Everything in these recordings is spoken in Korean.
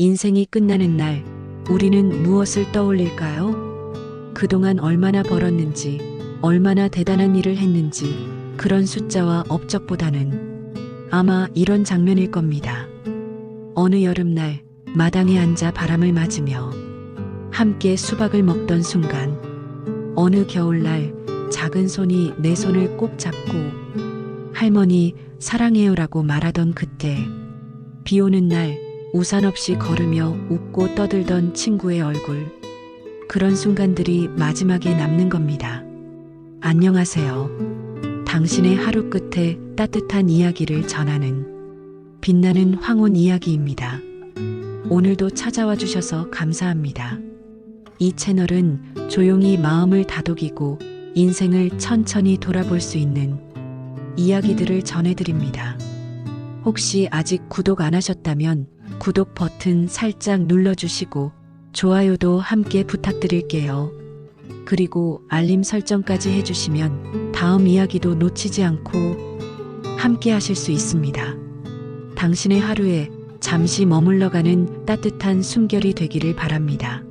인생이 끝나는 날, 우리는 무엇을 떠올릴까요? 그동안 얼마나 벌었는지, 얼마나 대단한 일을 했는지, 그런 숫자와 업적보다는 아마 이런 장면일 겁니다. 어느 여름날, 마당에 앉아 바람을 맞으며 함께 수박을 먹던 순간, 어느 겨울날 작은 손이 내 손을 꼭 잡고 할머니 사랑해요라고 말하던 그때, 비 오는 날 우산 없이 걸으며 웃고 떠들던 친구의 얼굴, 그런 순간들이 마지막에 남는 겁니다. 안녕하세요. 당신의 하루 끝에 따뜻한 이야기를 전하는 빛나는 황혼 이야기입니다. 오늘도 찾아와 주셔서 감사합니다. 이 채널은 조용히 마음을 다독이고 인생을 천천히 돌아볼 수 있는 이야기들을 전해드립니다. 혹시 아직 구독 안 하셨다면 구독 버튼 살짝 눌러주시고 좋아요도 함께 부탁드릴게요. 그리고 알림 설정까지 해주시면 다음 이야기도 놓치지 않고 함께 하실 수 있습니다. 당신의 하루에 잠시 머물러가는 따뜻한 숨결이 되기를 바랍니다.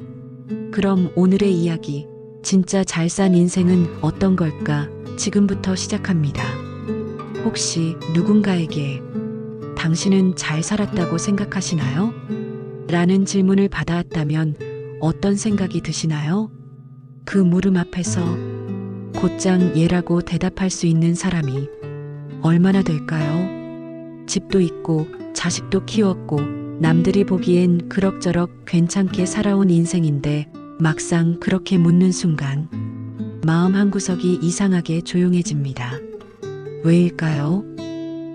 그럼 오늘의 이야기, 진짜 잘 산 인생은 어떤 걸까? 지금부터 시작합니다. 혹시 누군가에게 당신은 잘 살았다고 생각하시나요? 라는 질문을 받아왔다면 어떤 생각이 드시나요? 그 물음 앞에서 곧장 예라고 대답할 수 있는 사람이 얼마나 될까요? 집도 있고 자식도 키웠고 남들이 보기엔 그럭저럭 괜찮게 살아온 인생인데 막상 그렇게 묻는 순간 마음 한구석이 이상하게 조용해집니다. 왜일까요?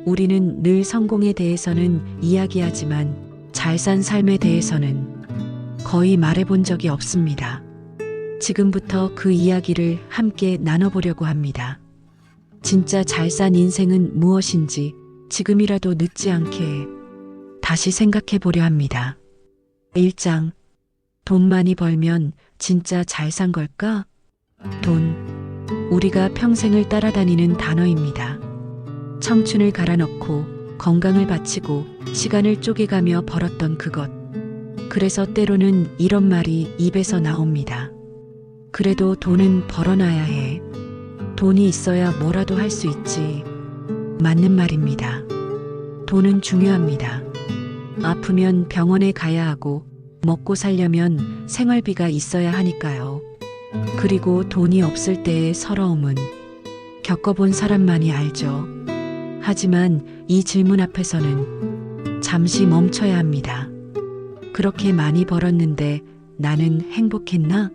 우리는 늘 성공에 대해서는 이야기하지만 잘 산 삶에 대해서는 거의 말해본 적이 없습니다. 지금부터 그 이야기를 함께 나눠보려고 합니다. 진짜 잘 산 인생은 무엇인지 지금이라도 늦지 않게 다시 생각해 보려 합니다. 1장. 돈 많이 벌면 진짜 잘 산 걸까? 돈. 우리가 평생을 따라다니는 단어입니다. 청춘을 갈아넣고 건강을 바치고 시간을 쪼개가며 벌었던 그것. 그래서 때로는 이런 말이 입에서 나옵니다. 그래도 돈은 벌어놔야 해. 돈이 있어야 뭐라도 할 수 있지. 맞는 말입니다. 돈은 중요합니다. 아프면 병원에 가야 하고 먹고 살려면 생활비가 있어야 하니까요. 그리고 돈이 없을 때의 서러움은 겪어본 사람만이 알죠. 하지만 이 질문 앞에서는 잠시 멈춰야 합니다. 그렇게 많이 벌었는데 나는 행복했나?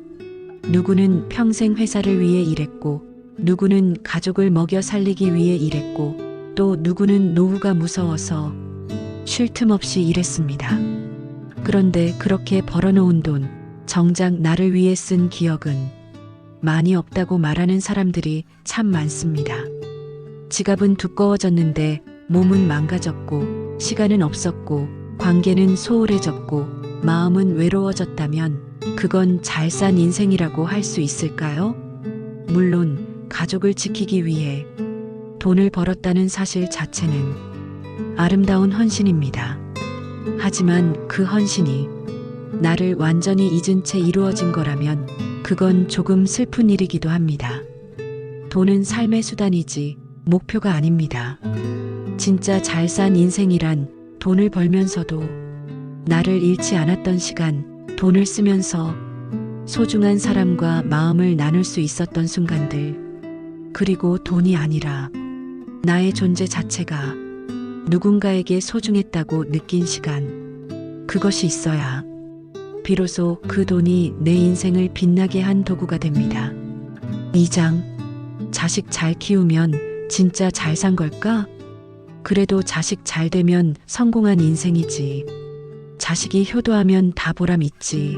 누구는 평생 회사를 위해 일했고, 누구는 가족을 먹여 살리기 위해 일했고, 또 누구는 노후가 무서워서 쉴 틈 없이 일했습니다. 그런데 그렇게 벌어놓은 돈, 정작 나를 위해 쓴 기억은 많이 없다고 말하는 사람들이 참 많습니다. 지갑은 두꺼워졌는데 몸은 망가졌고, 시간은 없었고, 관계는 소홀해졌고, 마음은 외로워졌다면 그건 잘 산 인생이라고 할 수 있을까요? 물론 가족을 지키기 위해 돈을 벌었다는 사실 자체는 아름다운 헌신입니다. 하지만 그 헌신이 나를 완전히 잊은 채 이루어진 거라면 그건 조금 슬픈 일이기도 합니다. 돈은 삶의 수단이지 목표가 아닙니다. 진짜 잘 산 인생이란 돈을 벌면서도 나를 잃지 않았던 시간, 돈을 쓰면서 소중한 사람과 마음을 나눌 수 있었던 순간들, 그리고 돈이 아니라 나의 존재 자체가 누군가에게 소중했다고 느낀 시간, 그것이 있어야 비로소 그 돈이 내 인생을 빛나게 한 도구가 됩니다. 2장. 자식 잘 키우면 진짜 잘 산 걸까? 그래도 자식 잘 되면 성공한 인생이지. 자식이 효도하면 다 보람 있지.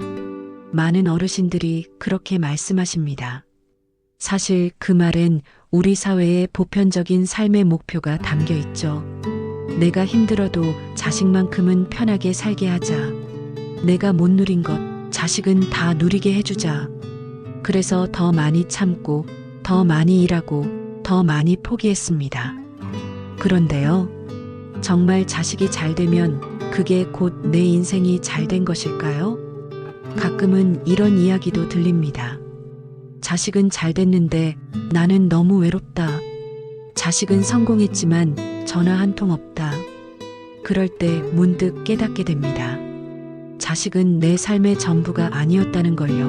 많은 어르신들이 그렇게 말씀하십니다. 사실 그 말엔 우리 사회의 보편적인 삶의 목표가 담겨 있죠. 내가 힘들어도 자식만큼은 편하게 살게 하자. 내가 못 누린 것, 자식은 다 누리게 해주자. 그래서 더 많이 참고, 더 많이 일하고, 더 많이 포기했습니다. 그런데요, 정말 자식이 잘 되면 그게 곧 내 인생이 잘 된 것일까요? 가끔은 이런 이야기도 들립니다. 자식은 잘 됐는데 나는 너무 외롭다. 자식은 성공했지만 전화 한 통 없다. 그럴 때 문득 깨닫게 됩니다. 자식은 내 삶의 전부가 아니었다는 걸요.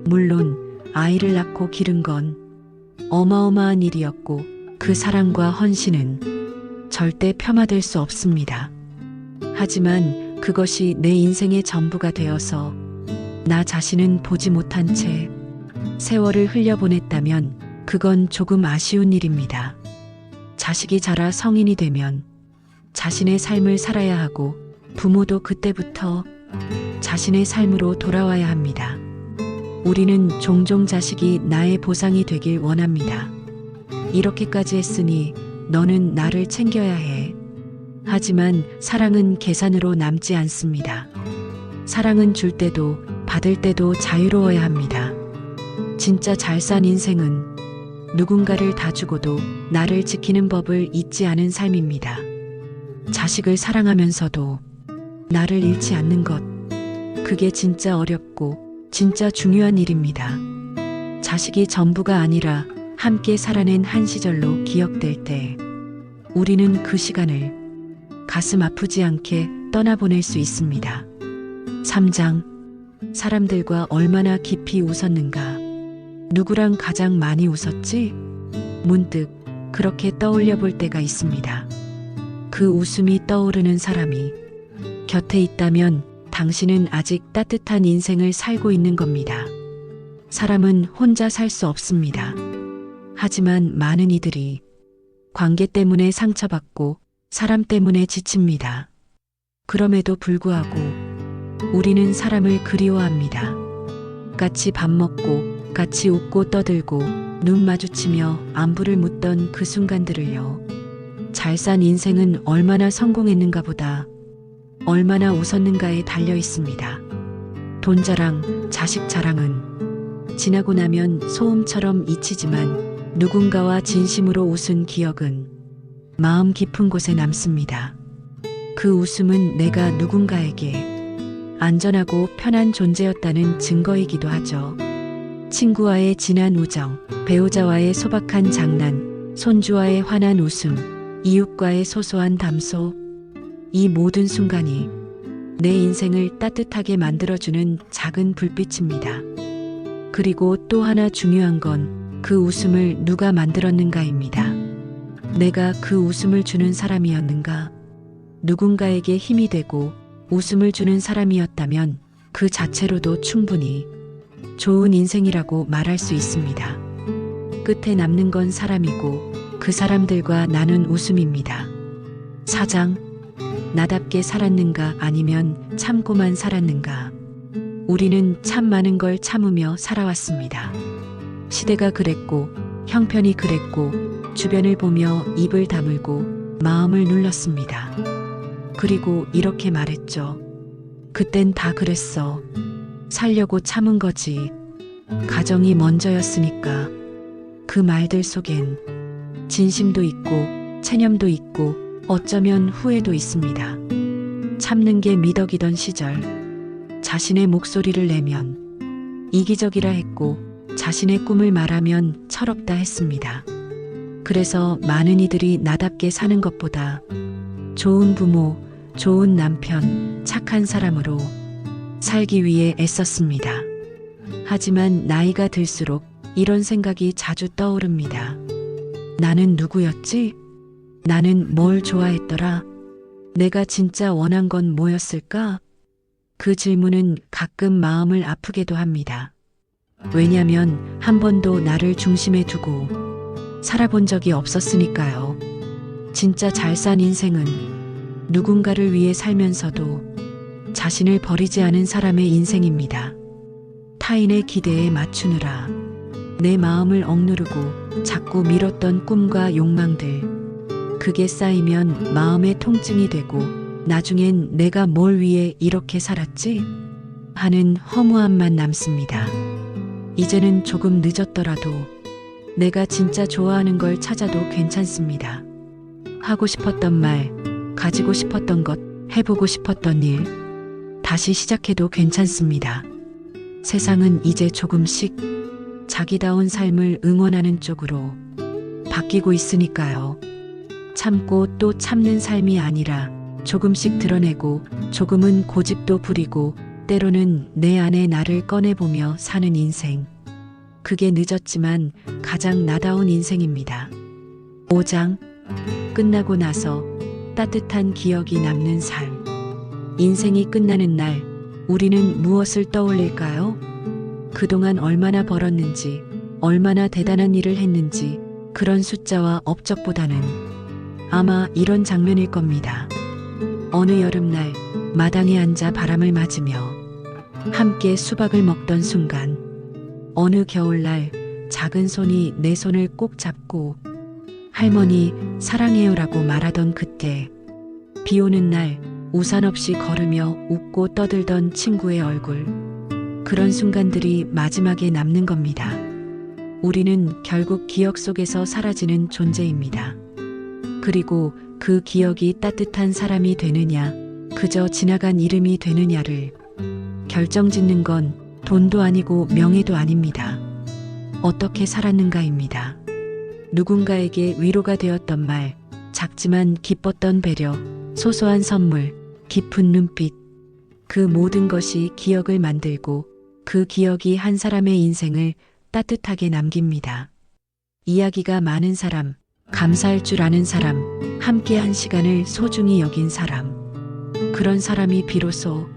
물론 아이를 낳고 기른 건 어마어마한 일이었고 그 사랑과 헌신은 절대 폄하될 수 없습니다. 하지만 그것이 내 인생의 전부가 되어서 나 자신은 보지 못한 채 세월을 흘려보냈다면 그건 조금 아쉬운 일입니다. 자식이 자라 성인이 되면 자신의 삶을 살아야 하고 부모도 그때부터 자신의 삶으로 돌아와야 합니다. 우리는 종종 자식이 나의 보상이 되길 원합니다. 이렇게까지 했으니 너는 나를 챙겨야 해. 하지만 사랑은 계산으로 남지 않습니다. 사랑은 줄 때도 받을 때도 자유로워야 합니다. 진짜 잘 산 인생은 누군가를 다 주고도 나를 지키는 법을 잊지 않은 삶입니다. 자식을 사랑하면서도 나를 잃지 않는 것, 그게 진짜 어렵고 진짜 중요한 일입니다. 자식이 전부가 아니라 함께 살아낸 한 시절로 기억될 때 우리는 그 시간을 가슴 아프지 않게 떠나보낼 수 있습니다. 3장. 사람들과 얼마나 깊이 웃었는가. 누구랑 가장 많이 웃었지? 문득 그렇게 떠올려 볼 때가 있습니다. 그 웃음이 떠오르는 사람이 곁에 있다면 당신은 아직 따뜻한 인생을 살고 있는 겁니다. 사람은 혼자 살 수 없습니다. 하지만 많은 이들이 관계 때문에 상처받고 사람 때문에 지칩니다. 그럼에도 불구하고 우리는 사람을 그리워합니다. 같이 밥 먹고 같이 웃고 떠들고 눈 마주치며 안부를 묻던 그 순간들을요. 잘 산 인생은 얼마나 성공했는가 보다 얼마나 웃었는가에 달려 있습니다. 돈 자랑, 자식 자랑은 지나고 나면 소음처럼 잊히지만 누군가와 진심으로 웃은 기억은 마음 깊은 곳에 남습니다. 그 웃음은 내가 누군가에게 안전하고 편한 존재였다는 증거이기도 하죠. 친구와의 진한 우정, 배우자와의 소박한 장난, 손주와의 환한 웃음, 이웃과의 소소한 담소, 이 모든 순간이 내 인생을 따뜻하게 만들어주는 작은 불빛입니다. 그리고 또 하나 중요한 건 그 웃음을 누가 만들었는가입니다. 내가 그 웃음을 주는 사람이었는가? 누군가에게 힘이 되고 웃음을 주는 사람이었다면 그 자체로도 충분히 좋은 인생이라고 말할 수 있습니다. 끝에 남는 건 사람이고 그 사람들과 나눈 웃음입니다. 4장. 나답게 살았는가 아니면 참고만 살았는가. 우리는 참 많은 걸 참으며 살아왔습니다. 시대가 그랬고 형편이 그랬고 주변을 보며 입을 다물고 마음을 눌렀습니다. 그리고 이렇게 말했죠. 그땐 다 그랬어. 살려고 참은 거지. 가정이 먼저였으니까. 그 말들 속엔 진심도 있고 체념도 있고 어쩌면 후회도 있습니다. 참는 게 미덕이던 시절, 자신의 목소리를 내면 이기적이라 했고 자신의 꿈을 말하면 철없다 했습니다. 그래서 많은 이들이 나답게 사는 것보다 좋은 부모, 좋은 남편, 착한 사람으로 살기 위해 애썼습니다. 하지만 나이가 들수록 이런 생각이 자주 떠오릅니다. 나는 누구였지? 나는 뭘 좋아했더라? 내가 진짜 원한 건 뭐였을까? 그 질문은 가끔 마음을 아프게도 합니다. 왜냐면 한 번도 나를 중심에 두고 살아본 적이 없었으니까요. 진짜 잘 산 인생은 누군가를 위해 살면서도 자신을 버리지 않은 사람의 인생입니다. 타인의 기대에 맞추느라 내 마음을 억누르고 자꾸 미뤘던 꿈과 욕망들, 그게 쌓이면 마음의 통증이 되고 나중엔 내가 뭘 위해 이렇게 살았지? 하는 허무함만 남습니다. 이제는 조금 늦었더라도 내가 진짜 좋아하는 걸 찾아도 괜찮습니다. 하고 싶었던 말, 가지고 싶었던 것, 해보고 싶었던 일, 다시 시작해도 괜찮습니다. 세상은 이제 조금씩 자기다운 삶을 응원하는 쪽으로 바뀌고 있으니까요. 참고 또 참는 삶이 아니라 조금씩 드러내고 조금은 고집도 부리고 때로는 내 안의 나를 꺼내보며 사는 인생. 그게 늦었지만 가장 나다운 인생입니다. 5장. 끝나고 나서 따뜻한 기억이 남는 삶. 인생이 끝나는 날, 우리는 무엇을 떠올릴까요? 그동안 얼마나 벌었는지, 얼마나 대단한 일을 했는지, 그런 숫자와 업적보다는 아마 이런 장면일 겁니다. 어느 여름날, 마당에 앉아 바람을 맞으며 함께 수박을 먹던 순간, 어느 겨울날 작은 손이 내 손을 꼭 잡고 할머니 사랑해요라고 말하던 그때, 비 오는 날 우산 없이 걸으며 웃고 떠들던 친구의 얼굴, 그런 순간들이 마지막에 남는 겁니다. 우리는 결국 기억 속에서 사라지는 존재입니다. 그리고 그 기억이 따뜻한 사람이 되느냐, 그저 지나간 이름이 되느냐를 결정짓는 건 돈도 아니고 명예도 아닙니다. 어떻게 살았는가입니다. 누군가에게 위로가 되었던 말, 작지만 기뻤던 배려, 소소한 선물, 깊은 눈빛, 그 모든 것이 기억을 만들고 그 기억이 한 사람의 인생을 따뜻하게 남깁니다. 이야기가 많은 사람, 감사할 줄 아는 사람, 함께한 시간을 소중히 여긴 사람, 그런 사람이 비로소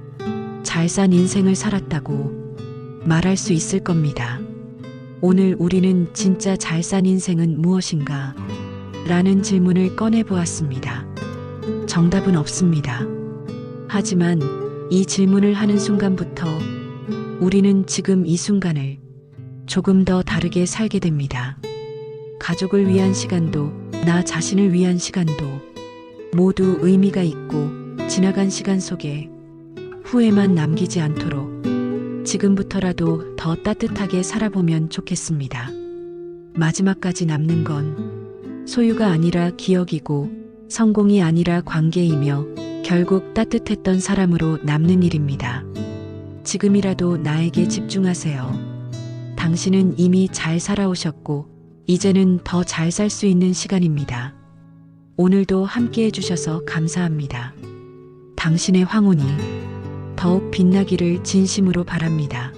잘 산 인생을 살았다고 말할 수 있을 겁니다. 오늘 우리는 진짜 잘 산 인생은 무엇인가? 라는 질문을 꺼내보았습니다. 정답은 없습니다. 하지만 이 질문을 하는 순간부터 우리는 지금 이 순간을 조금 더 다르게 살게 됩니다. 가족을 위한 시간도, 나 자신을 위한 시간도 모두 의미가 있고 지나간 시간 속에 후회만 남기지 않도록 지금부터라도 더 따뜻하게 살아보면 좋겠습니다. 마지막까지 남는 건 소유가 아니라 기억이고 성공이 아니라 관계이며 결국 따뜻했던 사람으로 남는 일입니다. 지금이라도 나에게 집중하세요. 당신은 이미 잘 살아오셨고 이제는 더 잘 살 수 있는 시간입니다. 오늘도 함께 해주셔서 감사합니다. 당신의 황혼이 더욱 빛나기를 진심으로 바랍니다.